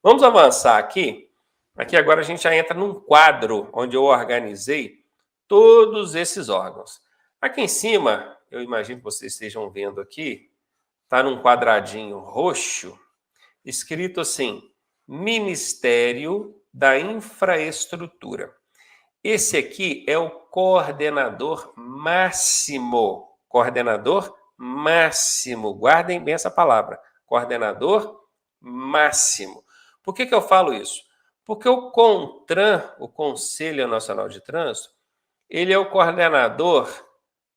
Vamos avançar aqui. Aqui agora a gente já entra num quadro onde eu organizei todos esses órgãos. Aqui em cima, eu imagino que vocês estejam vendo aqui, está num quadradinho roxo, escrito assim, Ministério da Infraestrutura. Esse aqui é o coordenador máximo. Coordenador máximo. Guardem bem essa palavra. Coordenador máximo. Por que eu falo isso? Porque o CONTRAN, o Conselho Nacional de Trânsito, ele é o coordenador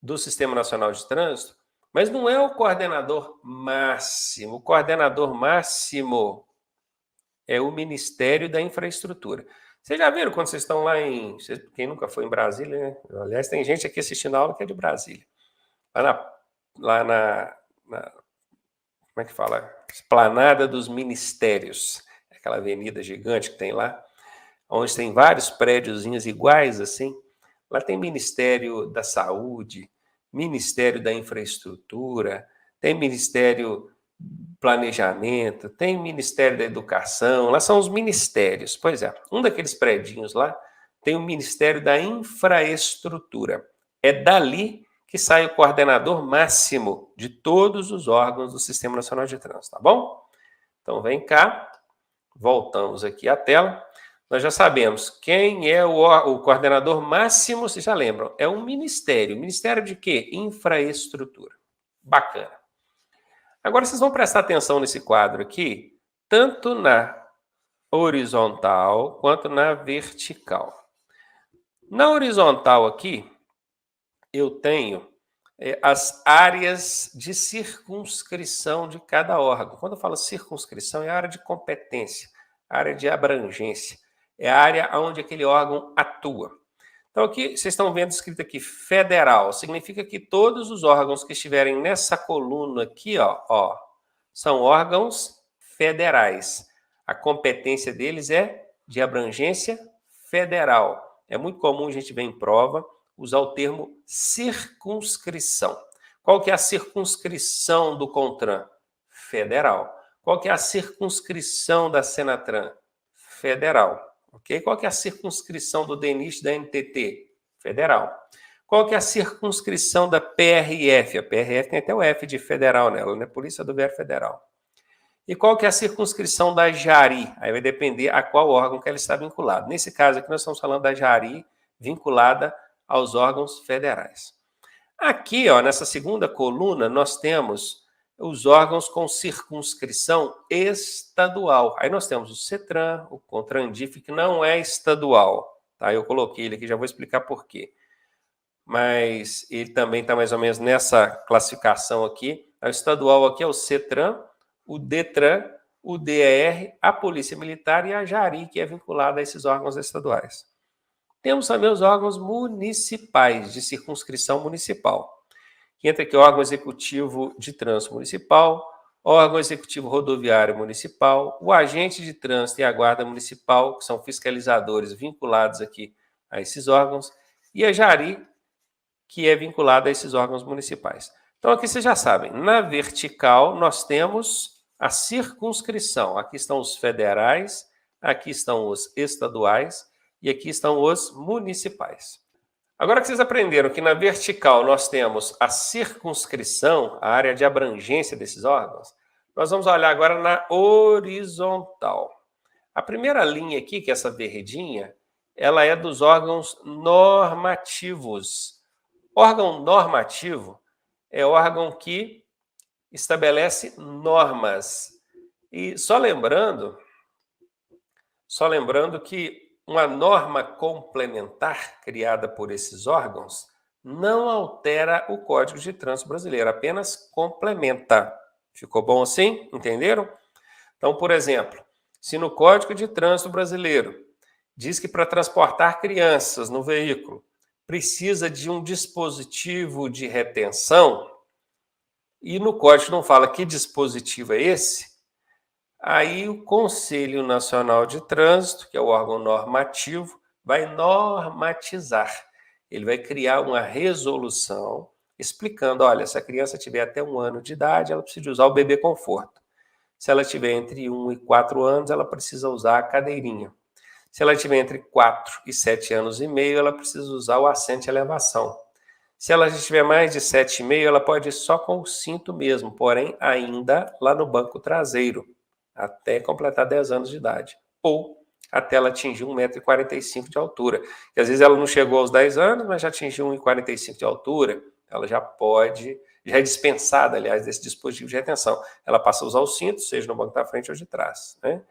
do Sistema Nacional de Trânsito, mas não é o coordenador máximo. O coordenador máximo é o Ministério da Infraestrutura. Vocês já viram quando vocês estão lá em... Quem nunca foi em Brasília, né? Aliás, tem gente aqui assistindo a aula que é de Brasília. Como é que fala? Esplanada dos Ministérios. Aquela avenida gigante que tem lá, onde tem vários prédiozinhos iguais assim. Lá tem Ministério da Saúde, Ministério da Infraestrutura, tem Ministério Planejamento, tem Ministério da Educação, lá são os ministérios. Pois é, um daqueles prédios lá tem o Ministério da Infraestrutura. É dali que sai o coordenador máximo de todos os órgãos do Sistema Nacional de Trânsito, tá bom? Então vem cá, voltamos aqui à tela. Nós já sabemos quem é o coordenador máximo, vocês já lembram, é um ministério. Ministério de quê? Infraestrutura. Bacana. Agora vocês vão prestar atenção nesse quadro aqui, tanto na horizontal quanto na vertical. Na horizontal aqui, eu tenho as áreas de circunscrição de cada órgão. Quando eu falo circunscrição, é a área de competência, a área de abrangência, é a área onde aquele órgão atua. Então aqui, vocês estão vendo escrito aqui, federal, significa que todos os órgãos que estiverem nessa coluna aqui, ó, são órgãos federais. A competência deles é de abrangência federal. É muito comum a gente ver em prova usar o termo circunscrição. Qual que é a circunscrição do CONTRAN? Federal. Qual que é a circunscrição da SENATRAN? Federal. Okay? Qual que é a circunscrição do DENIT da NTT? Federal. Qual que é a circunscrição da PRF? A PRF tem até o F de federal nela, né? Polícia Rodoviária Federal. E qual que é a circunscrição da JARI? Aí vai depender a qual órgão que ela está vinculada. Nesse caso aqui nós estamos falando da JARI vinculada aos órgãos federais. Aqui, ó, nessa segunda coluna, nós temos os órgãos com circunscrição estadual. Aí nós temos o CETRAN, o CONTRANDIF, que não é estadual. Tá? Eu coloquei ele aqui, já vou explicar por quê. Mas ele também está mais ou menos nessa classificação aqui. O estadual aqui é o CETRAN, o DETRAN, o DER, a Polícia Militar e a JARI, que é vinculada a esses órgãos estaduais. Temos também os órgãos municipais, de circunscrição municipal. Que entra aqui o órgão executivo de trânsito municipal, órgão executivo rodoviário municipal, o agente de trânsito e a guarda municipal, que são fiscalizadores vinculados aqui a esses órgãos, e a JARI, que é vinculada a esses órgãos municipais. Então aqui vocês já sabem, na vertical nós temos a circunscrição. Aqui estão os federais, aqui estão os estaduais, e aqui estão os municipais. Agora que vocês aprenderam que na vertical nós temos a circunscrição, a área de abrangência desses órgãos, nós vamos olhar agora na horizontal. A primeira linha aqui, que é essa verdinha, ela é dos órgãos normativos. Órgão normativo é órgão que estabelece normas. E só lembrando que uma norma complementar criada por esses órgãos não altera o Código de Trânsito Brasileiro, apenas complementa. Ficou bom assim? Entenderam? Então, por exemplo, se no Código de Trânsito Brasileiro diz que para transportar crianças no veículo precisa de um dispositivo de retenção, e no Código não fala que dispositivo é esse, aí o Conselho Nacional de Trânsito, que é o órgão normativo, vai normatizar. Ele vai criar uma resolução explicando, olha, se a criança tiver até 1 ano de idade, ela precisa usar o bebê conforto. Se ela tiver entre 1 e 4 anos, ela precisa usar a cadeirinha. Se ela tiver entre 4 e 7 anos e meio, ela precisa usar o assento de elevação. Se ela já tiver mais de 7,5, ela pode ir só com o cinto mesmo, porém ainda lá no banco traseiro, até completar 10 anos de idade. Ou até ela atingir 1,45 m de altura. Que às vezes ela não chegou aos 10 anos, mas já atingiu 1,45 m de altura, ela já pode, já é dispensada, aliás, desse dispositivo de retenção. Ela passa a usar o cinto, seja no banco da frente ou de trás, né?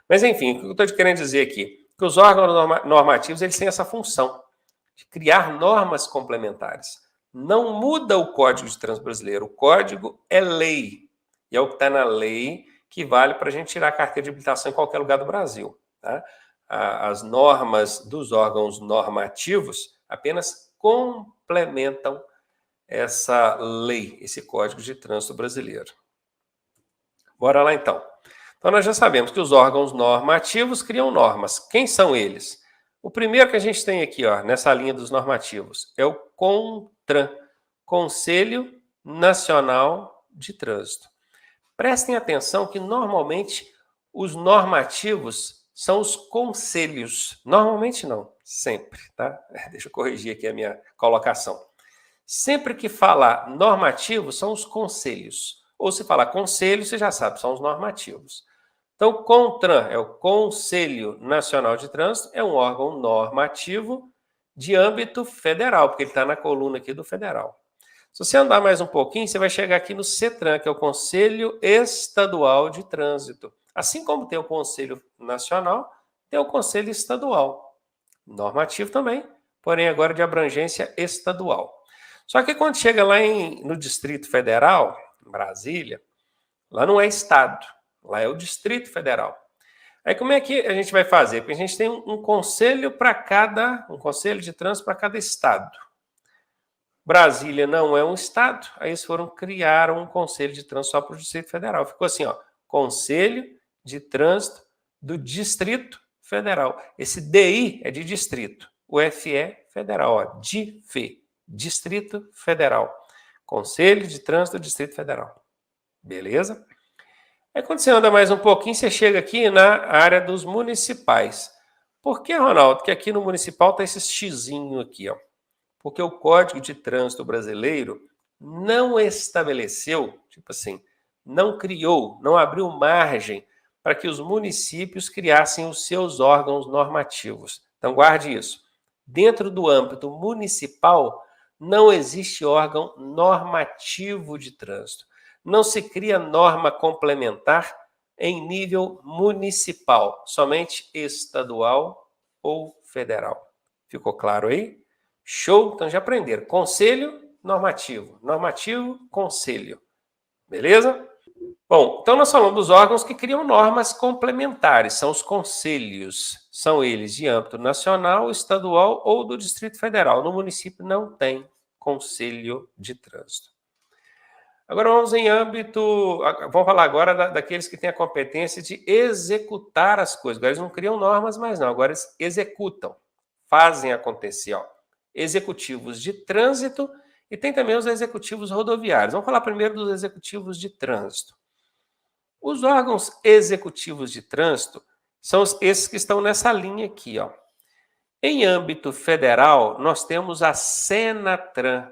Mas enfim, o que eu estou querendo dizer aqui? Que os órgãos normativos, eles têm essa função de criar normas complementares. Não muda o Código de Trânsito Brasileiro. O código é lei. E é o que está na lei que vale para a gente tirar a carteira de habilitação em qualquer lugar do Brasil. Tá? As normas dos órgãos normativos apenas complementam essa lei, esse Código de Trânsito Brasileiro. Bora lá então. Então nós já sabemos que os órgãos normativos criam normas. Quem são eles? O primeiro que a gente tem aqui, ó, nessa linha dos normativos, é o CONTRAN, Conselho Nacional de Trânsito. Prestem atenção que normalmente os normativos são os conselhos. Normalmente não, sempre, tá? Deixa eu corrigir aqui a minha colocação. Sempre que falar normativo, são os conselhos. Ou se falar conselho, você já sabe, são os normativos. Então, CONTRAN é o Conselho Nacional de Trânsito, é um órgão normativo de âmbito federal, porque ele está na coluna aqui do federal. Se você andar mais um pouquinho, você vai chegar aqui no CETRAN, que é o Conselho Estadual de Trânsito. Assim como tem o Conselho Nacional, tem o Conselho Estadual. Normativo também, porém agora de abrangência estadual. Só que quando chega lá no Distrito Federal, em Brasília, lá não é estado, lá é o Distrito Federal. Aí como é que a gente vai fazer? Porque a gente tem um conselho para um conselho de trânsito para cada estado. Brasília não é um estado, aí eles criaram um conselho de trânsito só para o Distrito Federal. Ficou assim, ó, Conselho de Trânsito do Distrito Federal. Esse DI é de distrito, o FE é federal, ó, DIF, Distrito Federal. Conselho de Trânsito do Distrito Federal. Beleza? Aí quando você anda mais um pouquinho, você chega aqui na área dos municipais. Por que, Ronaldo, que aqui no municipal está esse xizinho aqui, ó? Porque o Código de Trânsito brasileiro não estabeleceu, tipo assim, não criou, não abriu margem para que os municípios criassem os seus órgãos normativos. Então guarde isso. Dentro do âmbito municipal, não existe órgão normativo de trânsito. Não se cria norma complementar em nível municipal, somente estadual ou federal. Ficou claro aí? Show? Então já aprenderam. Conselho, normativo. Normativo, conselho. Beleza? Bom, então nós falamos dos órgãos que criam normas complementares. São os conselhos. São eles de âmbito nacional, estadual ou do Distrito Federal. No município não tem conselho de trânsito. Agora vamos em âmbito... Vamos falar agora daqueles que têm a competência de executar as coisas. Agora eles não criam normas mais não. Agora eles executam. Fazem acontecer, ó. Executivos de trânsito e tem também os executivos rodoviários. Vamos falar primeiro dos executivos de trânsito. Os órgãos executivos de trânsito são esses que estão nessa linha aqui, ó. Em âmbito federal, nós temos a Senatran,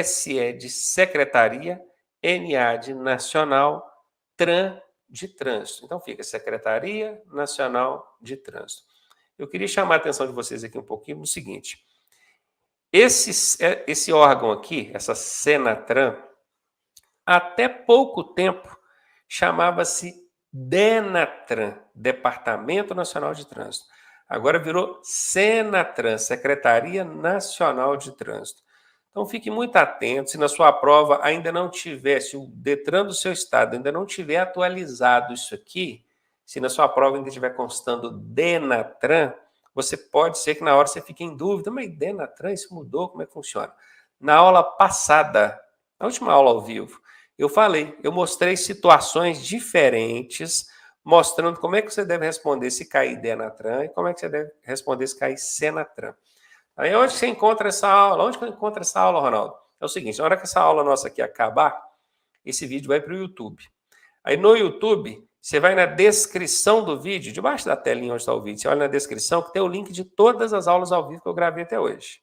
SE de Secretaria, NA de Nacional, TRAN de Trânsito. Então fica Secretaria Nacional de Trânsito. Eu queria chamar a atenção de vocês aqui um pouquinho no seguinte. Esse órgão aqui, essa Senatran, até pouco tempo chamava-se DENATRAN, Departamento Nacional de Trânsito. Agora virou Senatran, Secretaria Nacional de Trânsito. Então fique muito atento, se na sua prova ainda não tiver, se o Detran do seu estado ainda não tiver atualizado isso aqui, se na sua prova ainda estiver constando DENATRAN, você pode ser que na hora você fique em dúvida, mas DENATRAN, isso mudou, como é que funciona? Na aula passada, na última aula ao vivo, eu mostrei situações diferentes, mostrando como é que você deve responder se cair DENATRAN e como é que você deve responder se cair SENATRAN. Aí onde você encontra essa aula? Onde que eu encontro essa aula, Ronaldo? É o seguinte, na hora que essa aula nossa aqui acabar, esse vídeo vai para o YouTube. Aí no YouTube, você vai na descrição do vídeo, debaixo da telinha onde está o vídeo, você olha na descrição que tem o link de todas as aulas ao vivo que eu gravei até hoje.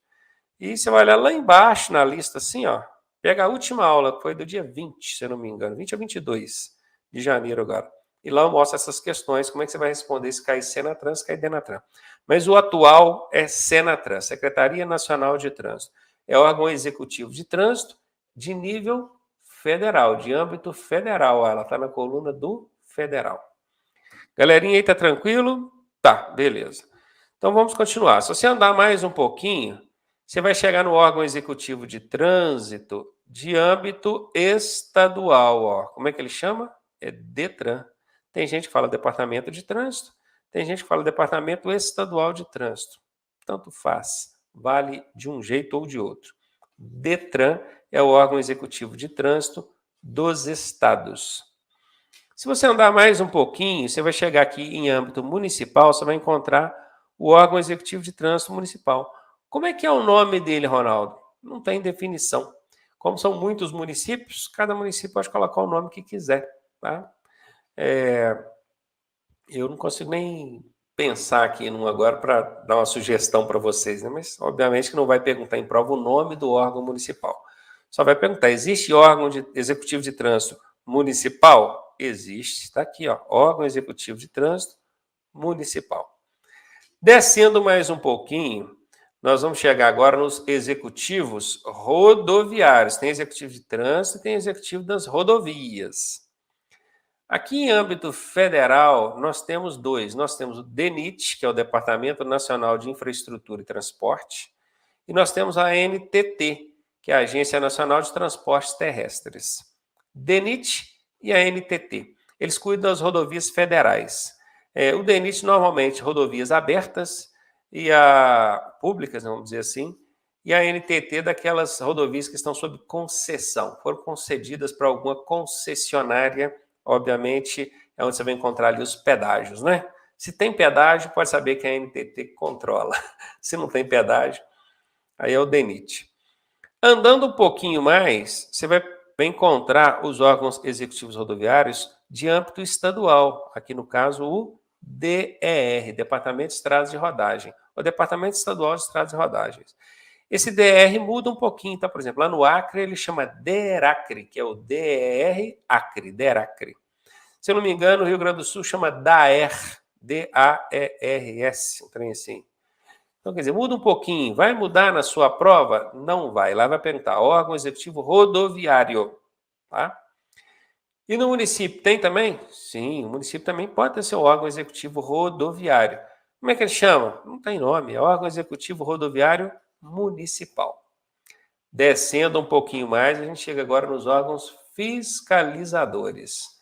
E você vai olhar lá embaixo na lista assim, ó, pega a última aula, que foi do dia 20, se eu não me engano, 20 ou 22 de janeiro agora. E lá eu mostro essas questões, como é que você vai responder se cair Senatran, se cair Denatran. Mas o atual é Senatran, Secretaria Nacional de Trânsito. É órgão executivo de trânsito de nível federal, de âmbito federal. Ela está na coluna do federal. Galerinha aí, tá tranquilo? Tá, beleza. Então vamos continuar. Se você andar mais um pouquinho, você vai chegar no órgão executivo de trânsito de âmbito estadual. Ó. Como é que ele chama? É DETRAN. Tem gente que fala Departamento de Trânsito, tem gente que fala Departamento Estadual de Trânsito. Tanto faz, vale de um jeito ou de outro. DETRAN é o órgão executivo de trânsito dos estados. Se você andar mais um pouquinho, você vai chegar aqui em âmbito municipal, você vai encontrar o órgão executivo de trânsito municipal. Como é que é o nome dele, Ronaldo? Não tem definição. Como são muitos municípios, cada município pode colocar o nome que quiser. Tá? Eu não consigo nem pensar aqui num agora para dar uma sugestão para vocês, né? Mas obviamente que não vai perguntar em prova o nome do órgão municipal. Só vai perguntar, existe órgão executivo de trânsito municipal? Existe, está aqui, ó, órgão executivo de trânsito municipal. Descendo mais um pouquinho, nós vamos chegar agora nos executivos rodoviários. Tem executivo de trânsito e tem executivo das rodovias. Aqui em âmbito federal, nós temos dois. Nós temos o DENIT, que é o Departamento Nacional de Infraestrutura e Transporte, e nós temos a ANTT, que é a Agência Nacional de Transportes Terrestres. DENIT e a ANTT. Eles cuidam das rodovias federais. O DENIT, normalmente, rodovias abertas e públicas, vamos dizer assim, e a ANTT daquelas rodovias que estão sob concessão, foram concedidas para alguma concessionária, obviamente, é onde você vai encontrar ali os pedágios, né? Se tem pedágio, pode saber que é a ANTT controla. Se não tem pedágio, aí é o DENIT. Andando um pouquinho mais, você vai encontrar os órgãos executivos rodoviários de âmbito estadual. Aqui, no caso, o DER, Departamento de Estradas de Rodagem, o Departamento Estadual de Estradas de Rodagens. Esse DR muda um pouquinho, tá? Por exemplo, lá no Acre ele chama DERACRE, que é o DER Acre, DERACRE. Se eu não me engano, o Rio Grande do Sul chama DAER, DAERS, um trem assim. Então, quer dizer, muda um pouquinho. Vai mudar na sua prova? Não vai. Lá vai perguntar órgão executivo rodoviário. Tá? E no município tem também? Sim, o município também pode ter seu órgão executivo rodoviário. Como é que ele chama? Não tem nome. É órgão executivo rodoviário municipal. Descendo um pouquinho mais, a gente chega agora nos órgãos fiscalizadores.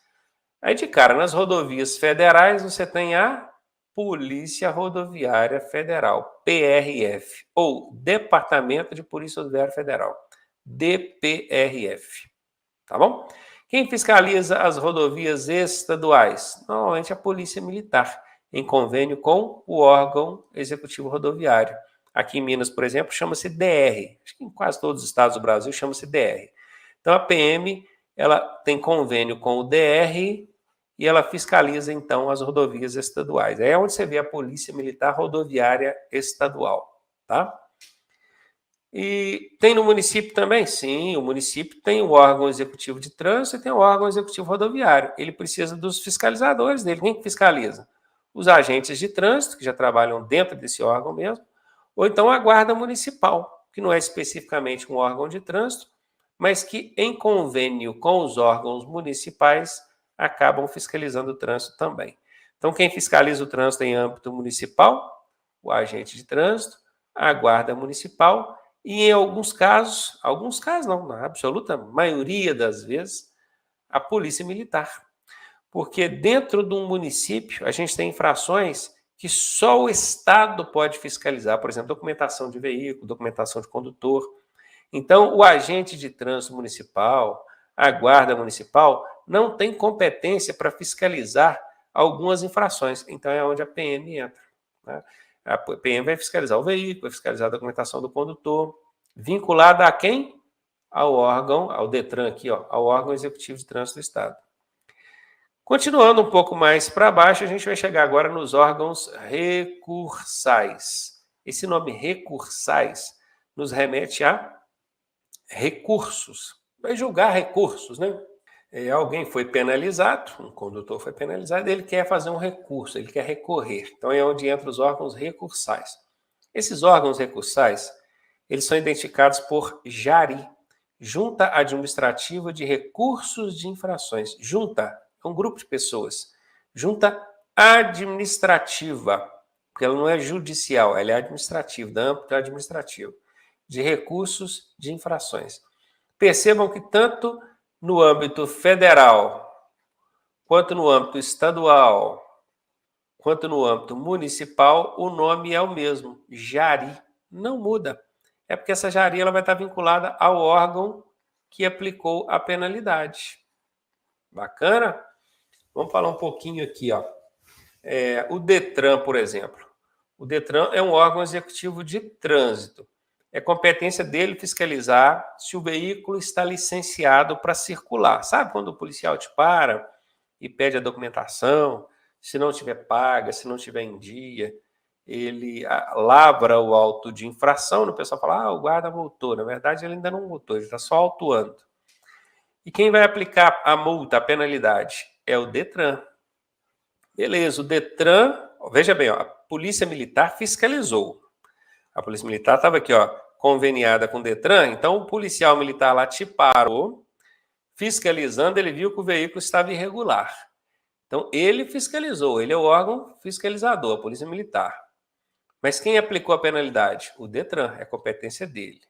Aí, de cara, nas rodovias federais, você tem a Polícia Rodoviária Federal, PRF, ou Departamento de Polícia Rodoviária Federal, DPRF. Tá bom? Quem fiscaliza as rodovias estaduais? Normalmente a Polícia Militar, em convênio com o órgão executivo rodoviário. Aqui em Minas, por exemplo, chama-se DR. Acho que em quase todos os estados do Brasil chama-se DR. Então a PM ela tem convênio com o DR e ela fiscaliza, então, as rodovias estaduais. É onde você vê a Polícia Militar Rodoviária Estadual, tá? E tem no município também? Sim, o município tem o órgão executivo de trânsito e tem o órgão executivo rodoviário. Ele precisa dos fiscalizadores dele. Quem que fiscaliza? Os agentes de trânsito, que já trabalham dentro desse órgão mesmo, ou então a Guarda Municipal, que não é especificamente um órgão de trânsito, mas que, em convênio com os órgãos municipais, acabam fiscalizando o trânsito também. Então, quem fiscaliza o trânsito em âmbito municipal? O agente de trânsito, a Guarda Municipal e, em alguns casos não, na absoluta maioria das vezes, a Polícia Militar. Porque dentro de um município, a gente tem infrações que só o Estado pode fiscalizar, por exemplo, documentação de veículo, documentação de condutor. Então, o agente de trânsito municipal, a guarda municipal, não tem competência para fiscalizar algumas infrações. Então, é onde a PM entra. Né? A PM vai fiscalizar o veículo, vai fiscalizar a documentação do condutor, vinculada a quem? Ao órgão, ao DETRAN aqui, ó, ao órgão executivo de trânsito do Estado. Continuando um pouco mais para baixo, a gente vai chegar agora nos órgãos recursais. Esse nome recursais nos remete a recursos. Vai julgar recursos, né? Alguém foi penalizado, um condutor foi penalizado, ele quer fazer um recurso, ele quer recorrer. Então é onde entram os órgãos recursais. Esses órgãos recursais, eles são identificados por JARI, Junta Administrativa de Recursos de Infrações. Junta é um grupo de pessoas. Junta administrativa, porque ela não é judicial, ela é administrativa, da âmbito administrativo, de recursos de infrações. Percebam que tanto no âmbito federal, quanto no âmbito estadual, quanto no âmbito municipal, o nome é o mesmo, JARI, não muda. É porque essa JARI ela vai estar vinculada ao órgão que aplicou a penalidade. Bacana? Vamos falar um pouquinho aqui, ó. O DETRAN, por exemplo. O DETRAN é um órgão executivo de trânsito. É competência dele fiscalizar se o veículo está licenciado para circular. Sabe quando o policial te para e pede a documentação, se não tiver paga, se não tiver em dia, ele lavra o auto de infração, o pessoal fala, o guarda multou. Na verdade, ele ainda não multou, ele está só autuando. E quem vai aplicar a multa, a penalidade? É o DETRAN. Beleza, o DETRAN, veja bem, ó, a Polícia Militar fiscalizou. A Polícia Militar estava aqui, ó, conveniada com o DETRAN, então o policial militar lá te parou, fiscalizando, ele viu que o veículo estava irregular. Então, ele fiscalizou, ele é o órgão fiscalizador, a Polícia Militar. Mas quem aplicou a penalidade? O DETRAN, é competência dele.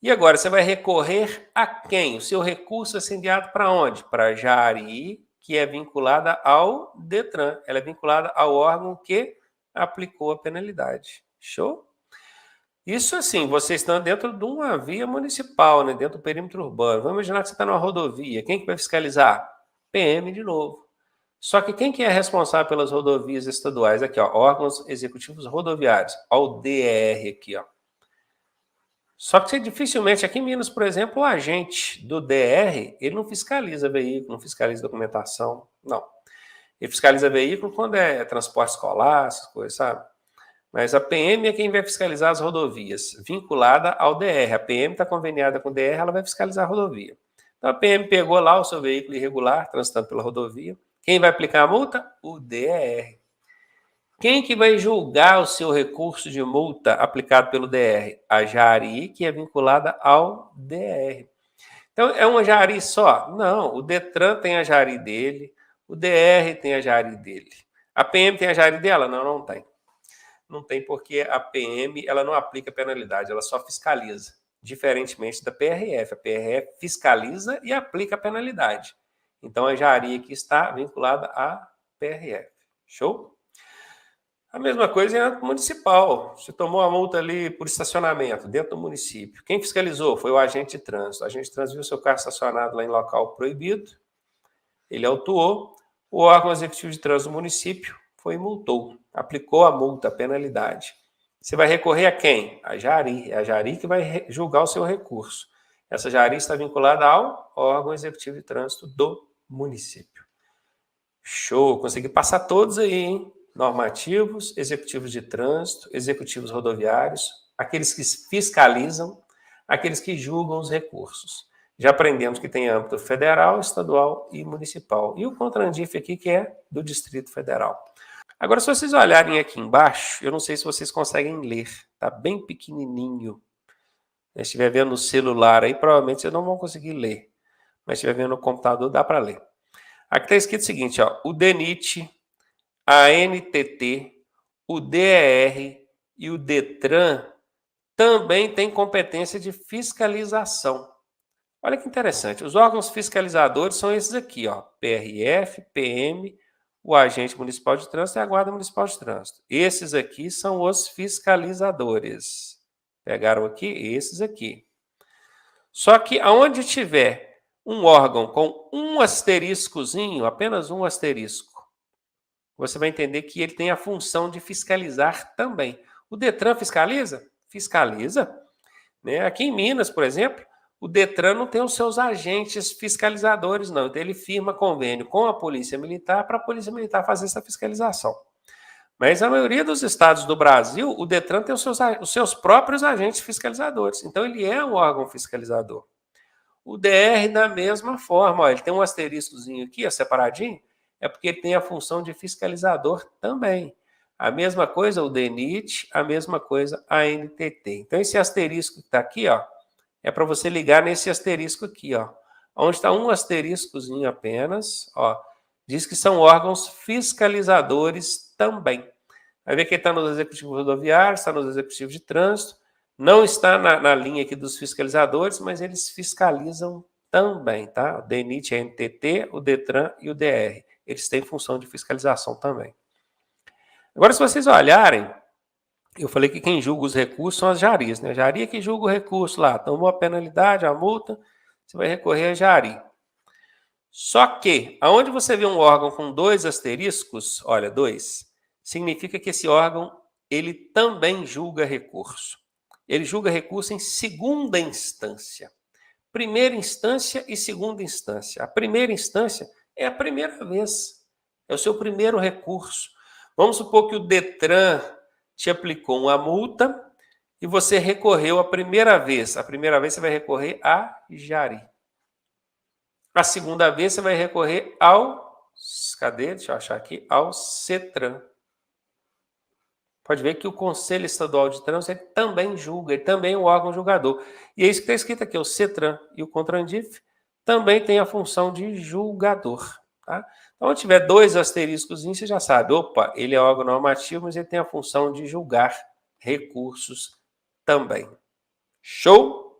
E agora, você vai recorrer a quem? O seu recurso é enviado para onde? Para a JARI, que é vinculada ao DETRAN. Ela é vinculada ao órgão que aplicou a penalidade. Show? Isso assim, vocês estão dentro de uma via municipal, né? Dentro do perímetro urbano. Vamos imaginar que você está numa rodovia. Quem que vai fiscalizar? PM de novo. Só que quem que é responsável pelas rodovias estaduais? Aqui, ó, órgãos executivos rodoviários. Ó, o DER aqui, ó. Só que dificilmente, aqui em Minas, por exemplo, o agente do DR, ele não fiscaliza veículo, não fiscaliza documentação, não. Ele fiscaliza veículo quando é transporte escolar, essas coisas, sabe? Mas a PM é quem vai fiscalizar as rodovias, vinculada ao DR. A PM está conveniada com o DR, ela vai fiscalizar a rodovia. Então a PM pegou lá o seu veículo irregular, transitando pela rodovia. Quem vai aplicar a multa? O DR. Quem que vai julgar o seu recurso de multa aplicado pelo DR? A JARI, que é vinculada ao DR. Então, é uma JARI só? Não, o DETRAN tem a JARI dele, o DR tem a JARI dele. A PM tem a JARI dela? Não, não tem. Não tem porque a PM ela não aplica penalidade, ela só fiscaliza, diferentemente da PRF. A PRF fiscaliza e aplica a penalidade. Então, a JARI aqui está vinculada à PRF. Show? A mesma coisa em âmbito municipal. Você tomou a multa ali por estacionamento dentro do município. Quem fiscalizou? Foi o agente de trânsito. O agente de trânsito viu seu carro estacionado lá em local proibido. Ele autuou. O órgão executivo de trânsito do município foi e multou. Aplicou a multa, a penalidade. Você vai recorrer a quem? A JARI. É a JARI que vai julgar o seu recurso. Essa JARI está vinculada ao órgão executivo de trânsito do município. Show! Consegui passar todos aí, hein? Normativos, executivos de trânsito, executivos rodoviários, aqueles que fiscalizam, aqueles que julgam os recursos. Já aprendemos que tem âmbito federal, estadual e municipal. E o Contrandif aqui, que é do Distrito Federal. Agora, se vocês olharem aqui embaixo, eu não sei se vocês conseguem ler, tá bem pequenininho. Se estiver vendo no celular aí, provavelmente vocês não vão conseguir ler. Mas se estiver vendo no computador, dá para ler. Aqui está escrito o seguinte, ó, o DENIT, a ANTT, o DER e o DETRAN também têm competência de fiscalização. Olha que interessante, os órgãos fiscalizadores são esses aqui, ó, PRF, PM, o agente municipal de trânsito e a guarda municipal de trânsito. Esses aqui são os fiscalizadores. Pegaram aqui? Esses aqui. Só que aonde tiver um órgão com um asteriscozinho, apenas um asterisco, você vai entender que ele tem a função de fiscalizar também. O DETRAN fiscaliza? Fiscaliza. Né? Aqui em Minas, por exemplo, O Detran não tem os seus agentes fiscalizadores, não. Então, ele firma convênio com a Polícia Militar para a Polícia Militar fazer essa fiscalização. Mas a maioria dos estados do Brasil, o Detran tem os seus próprios agentes fiscalizadores. Então, ele é um órgão fiscalizador. O DR, da mesma forma, ó, ele tem um asteriscozinho aqui, ó, separadinho, é porque ele tem a função de fiscalizador também. A mesma coisa o DENIT, a mesma coisa a NTT. Então, esse asterisco que está aqui, ó, é para você ligar nesse asterisco aqui, ó. Onde está um asteriscozinho apenas, ó, diz que são órgãos fiscalizadores também. Vai ver que ele está nos executivos rodoviários, está nos executivos de trânsito, não está na linha aqui dos fiscalizadores, mas eles fiscalizam também, tá? O DENIT, a NTT, o Detran e o DR. Eles têm função de fiscalização também. Agora, se vocês olharem, eu falei que quem julga os recursos são as jarias, né? A jaria que julga o recurso lá, tomou a penalidade, a multa, você vai recorrer à jari. Só que, aonde você vê um órgão com 2 asteriscos, olha, 2, significa que esse órgão, ele também julga recurso. Ele julga recurso em segunda instância. Primeira instância e segunda instância. A primeira instância é a primeira vez, é o seu primeiro recurso. Vamos supor que o Detran te aplicou uma multa e você recorreu a primeira vez. A primeira vez você vai recorrer à jari. A segunda vez você vai recorrer ao... Cadê? Deixa eu achar aqui. Ao CETRAN. Pode ver que o Conselho Estadual de Trânsito ele também julga, ele também é um órgão julgador. E é isso que está escrito aqui, o CETRAN e o CONTRANDIF também tem a função de julgador. Tá? Então, quando tiver 2 asteriscos, você já sabe, opa, ele é órgão normativo, mas ele tem a função de julgar recursos também. Show?